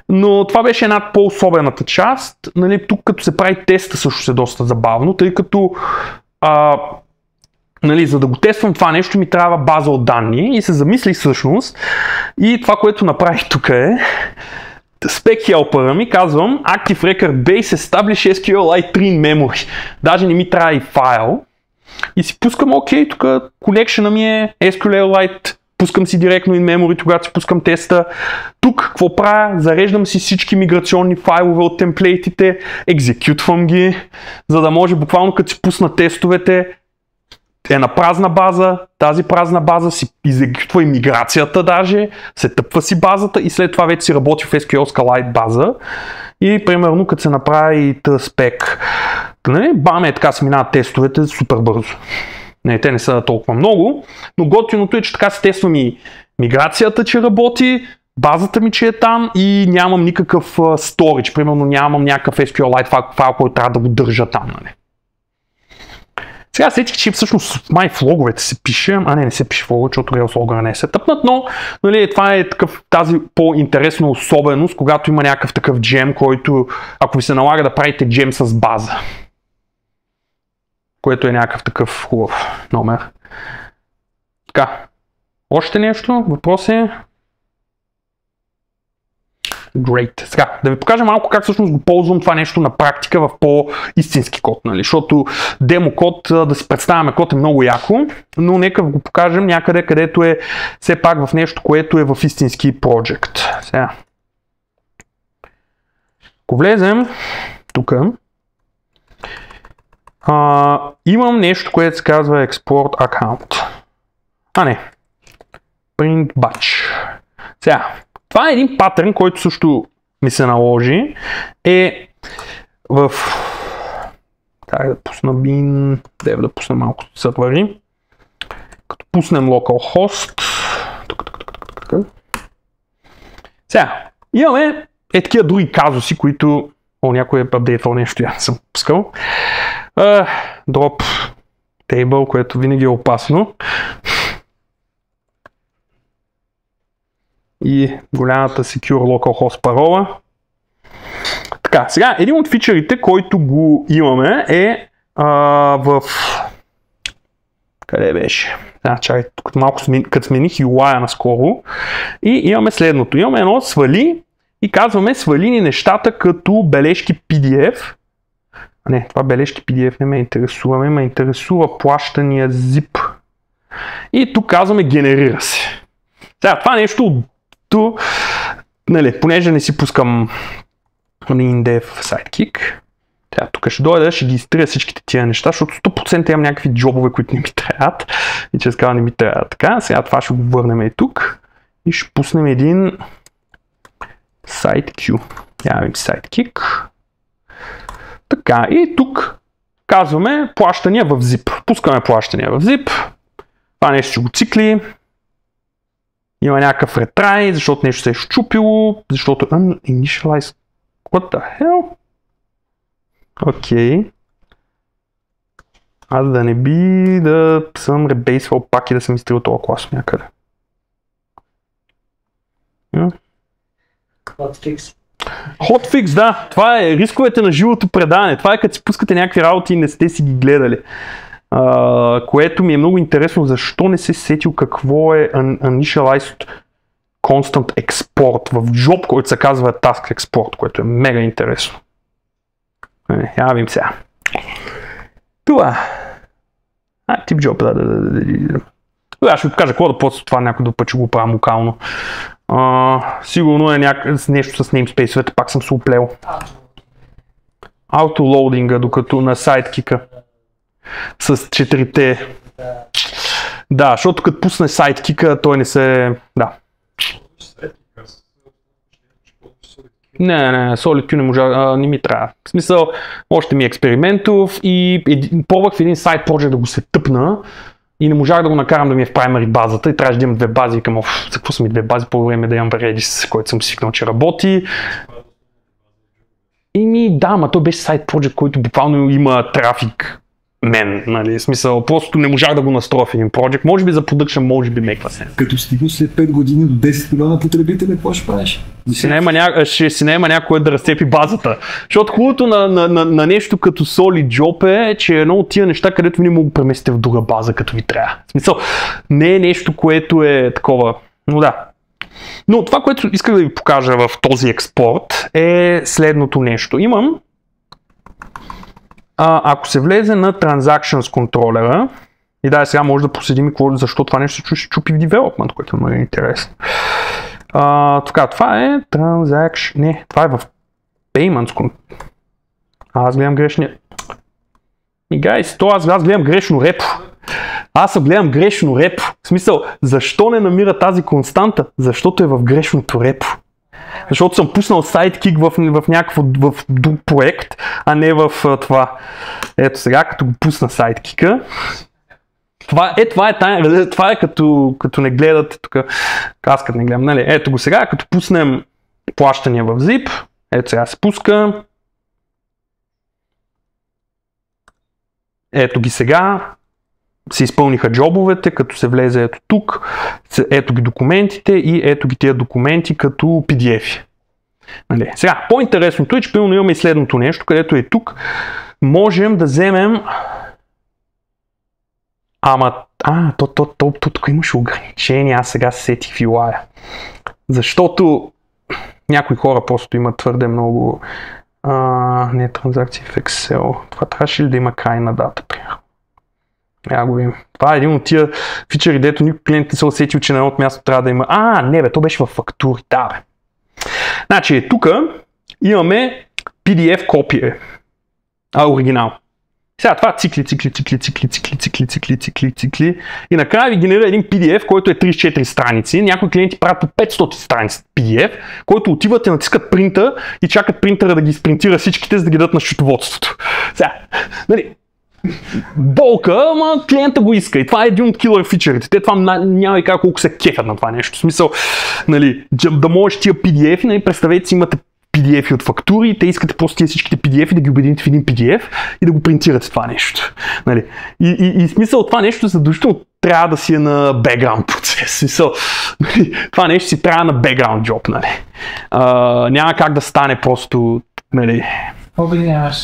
Но това беше една по-особената част. Нали, тук като се прави теста също е доста забавно, тъй като нали, за да го тествам това нещо ми трябва база от данни и се замислих всъщност и това, което направих тук е spec helper ми казвам Active Record Base Establish SQLite 3 in Memory. Даже не ми трябва и файл и си пускам окей, тук колекшена ми е SQLite, пускам си директно in Memory, когато си пускам теста. Тук какво правя? Зареждам си всички миграционни файлове от темплейтите, екзекютвам ги, за да може буквално като си пусна тестовете е на празна база, тази празна база си изекютва и миграцията даже, се тъпва си базата и след това вече си работи в SQL SQLite база и примерно като се направи и спек, баме така се минават тестовете супер бързо. Не, те не са толкова много, но готиното е, че така се тествам и миграцията, че работи, базата ми, че е там и нямам никакъв storage, примерно нямам някакъв SQLite файл, който трябва да го държа там. Нали. Сега сетих, че всъщност май в логовете се пише, не се пише в логовете, защото Rails логъра не се тъпнат, но нали, това е тази по-интересна особеност, когато има някакъв такъв джем, който ако ви се налага да правите джем с база, което е някакъв такъв хубав номер. Така, още нещо? Въпроси? Great. Сега, да ви покажа малко как всъщност го ползвам това нещо на практика в по-истински код, нали? Защото демо код, да си представяме код е много яко, но нека го покажем някъде, където е все пак в нещо, което е в истински project. Сега. Ако влезем тук, имам нещо, което се казва Export Account. Не. Print Batch. Сега. Това е един патърн, който също ми се наложи. Е в... Трябва да пусна bin... Да пусна малко сървъри. Като пуснем localhost. Сега, имаме такива други казуси, които... някой е апдейтвал нещо, аз съм пускал. Drop table, което винаги е опасно. И голямата Secure Localhost парола. Така, сега един от фичърите, който го имаме е в... Къде беше? Чакай, малко като смених UI наскоро и имаме следното. Имаме едно свали и казваме свали ни нещата като бележки PDF. Не, това бележки PDF не ме интересува, ме интересува плащания zip. И тук казваме генерира се. Сега това нещо, нали, понеже не си пускам InDev Sidekick, тук ще дойда, ще ги изтрия всичките тия неща, защото 100% имам някакви джобове, които не ми трябват. И че казвам, не ми трябва така. Сега това ще го върнем и тук. И ще пуснем един SiteQ. Явим Sidekick. Така, и тук казваме плащания в zip. Пускаме плащания в zip. Това нещо ще го цикли. Има някакъв ретрай, защото нещо се е щупило, защото uninitialized. What the hell? Окей. Аз да не би да съм ребейсвал пак и да съм изтрил този клас някъде. Hotfix, да. Това е рисковете на живото предаване. Това е като си пускате някакви работи и не сте си ги гледали. Което ми е много интересно, защо не се сетил какво е Initialized Constant Export в job, който се казва Task Export, което е мега интересно. Я видим сега. Това. Тип job, да. Аз ще ви покажа какво да после това някой да път ще го правим локално. Сигурно е нещо с namespace-овете, пак съм се оплел. Autoloading, докато на Sidekick с 4-те. Да, защото като пусне Sidekick, той не се... Да. Не, SolidQ не можа, не ми трябва. В смисъл, още ми е експериментов и пробвах в един сайт project да го се тъпна и не можах да го накарам да ми е в primary базата и трябваше да имам две бази и към за какво са ми две бази, по време да имам Redis, който съм свикнал, че работи. Да, ма той беше сайт project, който буквално има трафик. Нали, в смисъл, просто не можах да го настроя в един проект. Може би за production, може би меква се. Като стигна след 5 години до 10 милиона потребители, какво ще правиш? Ще си наема някой да разцепи базата. Защото хубавото на нещо като Solid Job е, че едно от тия неща, където не мога да преместите в друга база, като ви трябва. В смисъл, не е нещо, което е такова. Но да. Но това, което исках да ви покажа в този експорт е следното нещо. Имам ако се влезе на Transactions контролера, и да, сега може да поседим защо това нещо се чупи в Development, което е много интересно. Това е Transaction... Не, това е в Payments. Аз гледам грешния... Аз гледам грешно репо. Аз гледам грешно репо. В смисъл, защо не намира тази константа? Защото е в грешното репо. Защото съм пуснал Sidekick в някакъв друг проект, а не в това. Ето сега, като го пусна Sidekick-а. Това е като не гледате тук. Аз като не гледам, нали? Ето го сега, като пуснем плащания в zip. Ето сега се пуска. Ето ги сега. Се изпълниха джобовете, като се влезе ето тук, ето ги документите и ето ги тия документи като PDF-и. Нали. Сега, по-интересното е, че пълно имаме и следното нещо, където е тук. Можем да вземем... тук имаше ограничения, аз сега се сетих в UI. Защото някои хора просто имат твърде много транзакции в Excel. Това трябваше ли да има крайна дата, примерно? Я го видим. Това е един от тия фичъри, дето никой клиент не се усетил, че на едно от място трябва да има... то беше във фактури, да бе. Значи, тук имаме PDF копие. Оригинал. Сега това цикли. И накрая ви генерира един PDF, който е 34 страници. Някои клиенти правят по 500 страници PDF, който отиват и натискат принтър и чакат принтъра да ги спринтира всичките, за да ги дадат на счетоводството. Сега, нали, болка, ама клиента го иска и това е един от килър фичерите. Те това няма и как колко се кефят на това нещо. В смисъл, нали, да можеш тия PDF-и, нали, представете си имате PDF-и от фактури и те искате просто тия всичките PDF-и да ги обедините в един PDF и да го принтирате това нещо. Нали. И смисъл това нещо задължително трябва да си е на background процес. Смисъл, нали, това нещо си трябва на background job. Нали. Няма как да стане просто Нали. Обединяваш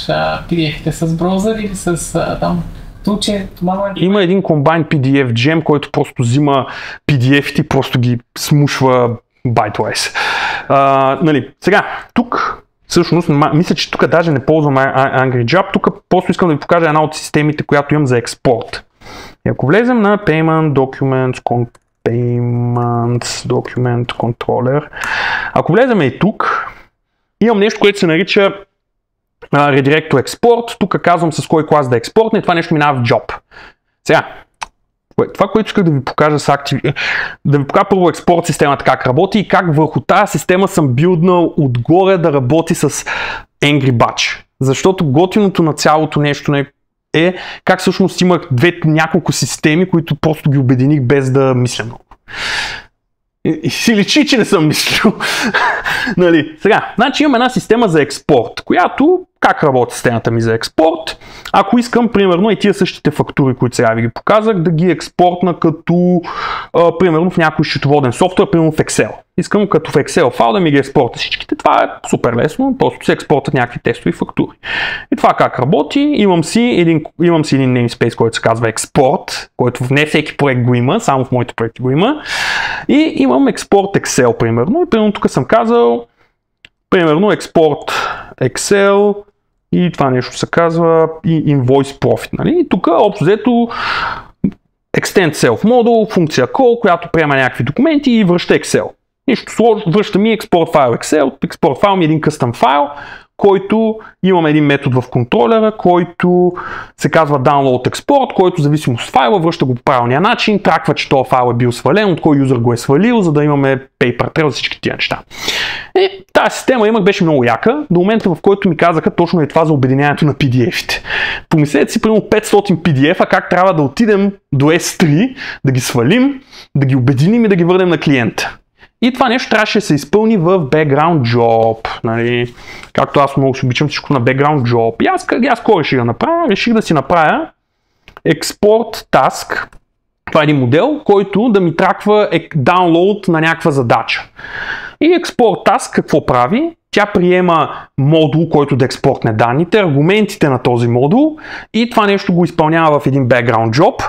PDF-те с браузър или с там тулче? Има един Combine PDF Gem, който просто взима PDF-ите и просто ги смушва byte-wise. Нали. Сега, тук всъщност, мисля, че тук даже не ползвам AngryJob, тук просто искам да ви покажа една от системите, която имам за експорт. И ако влезем на Payment Document Controller, ако влезем и тук, имам нещо, което се нарича Redirect to Export, тук казвам с кой клас да експортне и това нещо минава в Job. Сега, това, което исках да ви покажа с да ви покажа първо експорт системата как работи и как върху тази система съм билднал отгоре да работи с Angry Batch. Защото готиното на цялото нещо е как всъщност имах няколко системи, които просто ги обединих без да мисля много. И си личи, че не съм мислил. Нали? Сега, значи имам една система за експорт, която как работи системата ми за експорт. Ако искам, примерно, и тия същите фактури, които сега ви ги показах, да ги експортна като, примерно, в някой счетоводен софтуер, примерно в Excel. Искам като в Excel файл да ми ги експортна всичките. Това е супер лесно, просто се експортат някакви тестови фактури. И това как работи, имам си един namespace, който се казва експорт, който в не всеки проект го има, само в моите проекти го има. И имам експорт Excel, примерно. И примерно тук съм казал, примерно експорт Excel и това нещо се казва и Invoice Profit. Нали? И тук общо взето Extend Self Model, функция call, която приема някакви документи и връща Excel. Нищо сложно, връща ми експорт файл Excel, експорт файл ми е един къстъм файл, който имам един метод в контролера, който се казва Download Export, който зависимо от файла връща го по правилния начин, траква, че този файл е бил свален, от кой юзер го е свалил, за да имаме paper trail за всички тия неща. И тази система беше много яка, до момента в който ми казаха точно е това за обединяването на PDF-ите. Помислете си, примерно 500 PDF-а, как трябва да отидем до S3, да ги свалим, да ги обединим и да ги върнем на клиента. И това нещо трябваше да се изпълни в background job. Нали? Както аз много си обичам всичко на background job. И аз какво реших да направя? Реших да си направя export task. Това е един модел, който да ми траква download на някаква задача. И export task какво прави? Тя приема модул, който да експортне данните, аргументите на този модул и това нещо го изпълнява в един background job.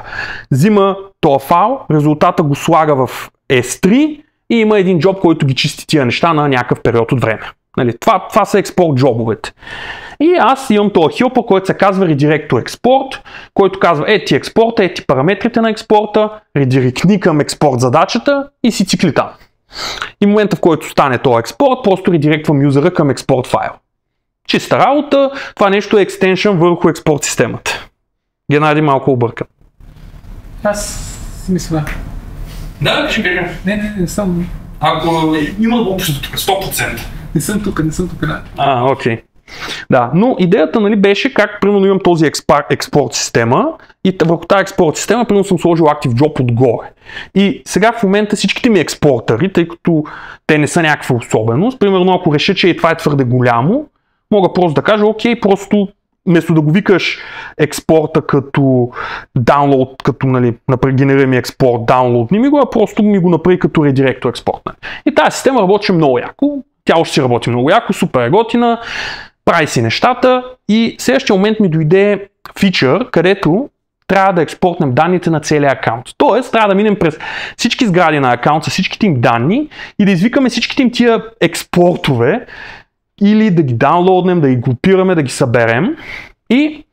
Взима този файл, резултата го слага в S3 и има един джоб, който ги чисти тия неща на някакъв период от време. Нали? Това са експорт джобовете. И аз имам този хелпър, който се казва Redirect to Export, който казва ети експорта, ети параметрите на експорта, редиректни към експорт задачата и си цикли там. И в момента, в който стане този експорт, просто редиректвам юзера към експорт файл. Чиста работа, това нещо е екстеншън върху експорт системата. Геннади малко объркан. Аз си мисля. Да, ще кажа. Не съм. Ако има общо тук, 100%. Не съм тук, да. Окей. Да, но идеята, нали, беше как примерно имам този експорт система и върху тази експорт система примерно съм сложил ActiveJob отгоре. И сега в момента всичките ми експортъри, тъй като те не са някаква особеност, примерно ако реша, че това е твърде голямо, мога просто да кажа, окей, просто вместо да го викаш експорта като download, като нали, генерира ми експорт, download, не ми го, а просто ми го направи като redirect to export. И тази система работи много яко, тя още си работи много яко, супер е готина, прави си нещата и в следващия момент ми дойде фичър, където трябва да експортнем данните на целия акаунт. Тоест, трябва да минем през всички сгради на акаунт с всичките им данни и да извикаме всичките им тия експортове или да ги даунлоуднем, да ги групираме, да ги съберем. И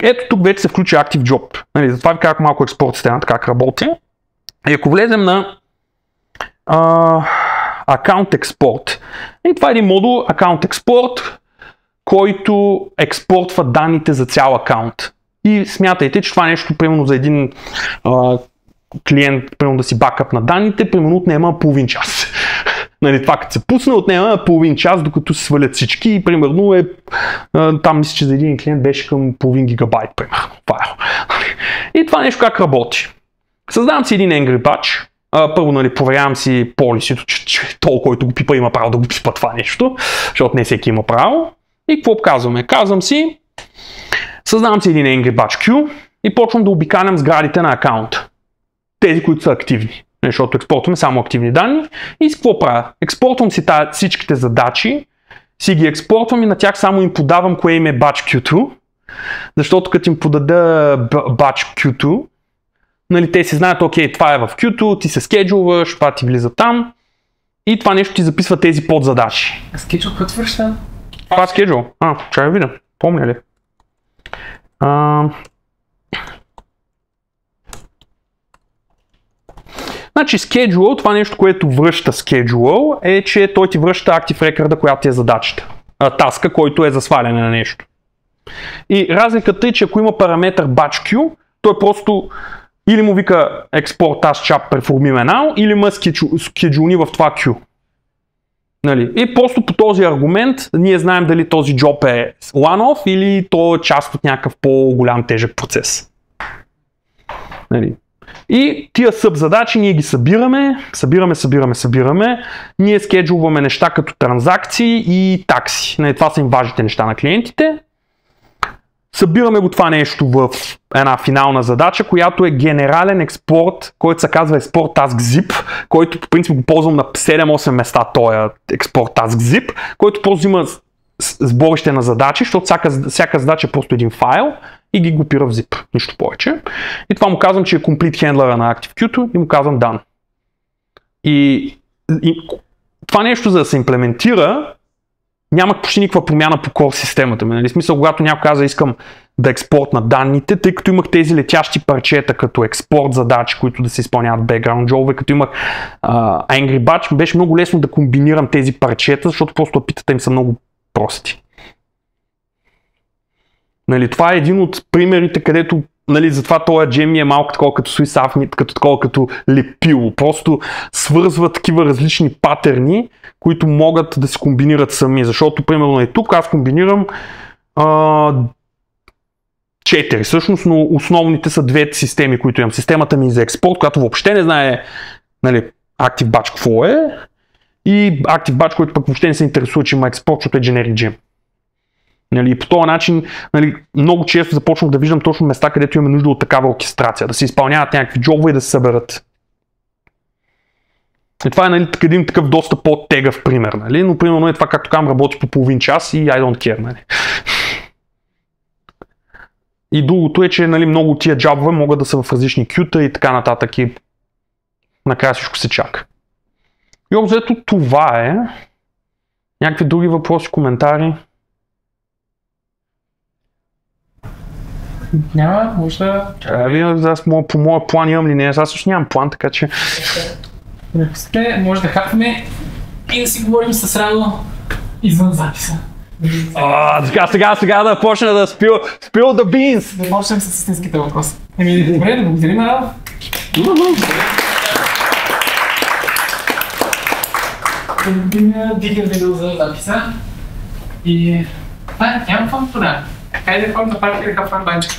ето тук вече се включи ActiveJob. Нали, затова ви казах малко експорт системата как работи. И ако влезем на Account Export. И това е един модул Account Export, който експортва данните за цял акаунт. И смятайте, че това нещо, примерно за един клиент, примерно да си бакъп на данните, примерно отнема половин час. Нали, това като се пусне, отнема половин час, докато се свалят всички и примерно там мисля, че за един клиент беше към половин гигабайт, примерно, файл. И това нещо как работи? Създавам си един Angry Batch. Първо, нали, проверявам си полисито, че толкова, който го пипа, има право да го пипа това нещо, защото не всеки има право. И какво казваме? Казвам си, създавам си един Angry Batch Queue и почвам да обикалям сградите на акаунта. Тези, които са активни. Защото експортваме само активни данни. И с какво правя? Експортвам си всичките задачи, си ги експортвам и на тях само им подавам кое им е batch queue-то, защото като им подада batch queue-то, нали, те си знаят, окей, това е в queue-то, ти се скеджулваш, това ти влиза там и това нещо ти записва тези подзадачи. А скеджул какво връща? Това е скеджул. Чай да видя. Помня ли? Значи schedule, това нещо, което връща schedule, е, че той ти връща active record, която ти е задачата. Таска, който е за сваляне на нещо. И разликата е, че ако има параметър batch queue, той просто или му вика export task chap perform now, или ме schedule в това queue. Нали? И просто по този аргумент ние знаем дали този job е one-off или то е част от някакъв по-голям тежък процес. Нали? И тия събзадачи ние ги събираме. Ние скеджулваме неща като транзакции и такси. Нали? Това са им важните неща на клиентите. Събираме го това нещо в една финална задача, която е генерален експорт, който се казва export task zip, който по принцип го ползвам на 7-8 места, този export task zip, който просто има сборище на задачи, защото всяка задача е просто един файл и ги групира в zip, нищо повече. И това му казвам, че е complete handler на ActiveQueue и му казвам done. И това нещо, за да се имплементира, няма почти никаква промяна по core системата ми. Нали? В смисъл, когато някой каза, искам да експортна данните, тъй като имах тези летящи парчета като експорт задачи, които да се изпълняват background джобове, като имах Angry Batch, беше много лесно да комбинирам тези парчета, защото просто апитата им са много прости. Нали, това е един от примерите, където, нали, затова този джем е малко такова като SwissArmy, като лепило. Просто свързва такива различни патърни, които могат да се комбинират сами. Защото, примерно, и тук аз комбинирам 4 всъщност, но основните са двете системи, които имам. Системата ми за експорт, която въобще не знае, нали, ActiveBatch какво е, и ActiveBatch, който пък въобще не се интересува, че има експорт, защото е generic gem. Нали, по този начин, нали, много често започвам да виждам точно места, където имаме нужда от такава оркестрация, да се изпълняват някакви джобове и да се съберат. И това е, нали, един такъв доста по-тегъв пример, нали? Но примерно е това, както казвам, работи по половин час и I don't care. Нали? И другото е, че, нали, много от тия джабове могат да са в различни кюта и така нататък и накрая всичко се чака. И обзето това е. Някакви други въпроси, коментари? Няма, може да... Аз по моя план имам ли не, аз също нямам план, така че... Може да хапваме и да си говорим с Радо извън записа. Сега да почна да spill the beans! Да почнем с истинските въпроси. Добре, да благодарим на Радо. Да видим дигер видео за записа. И... нямам какво да подам. Хайде да ходим да правим да хапвам банчка.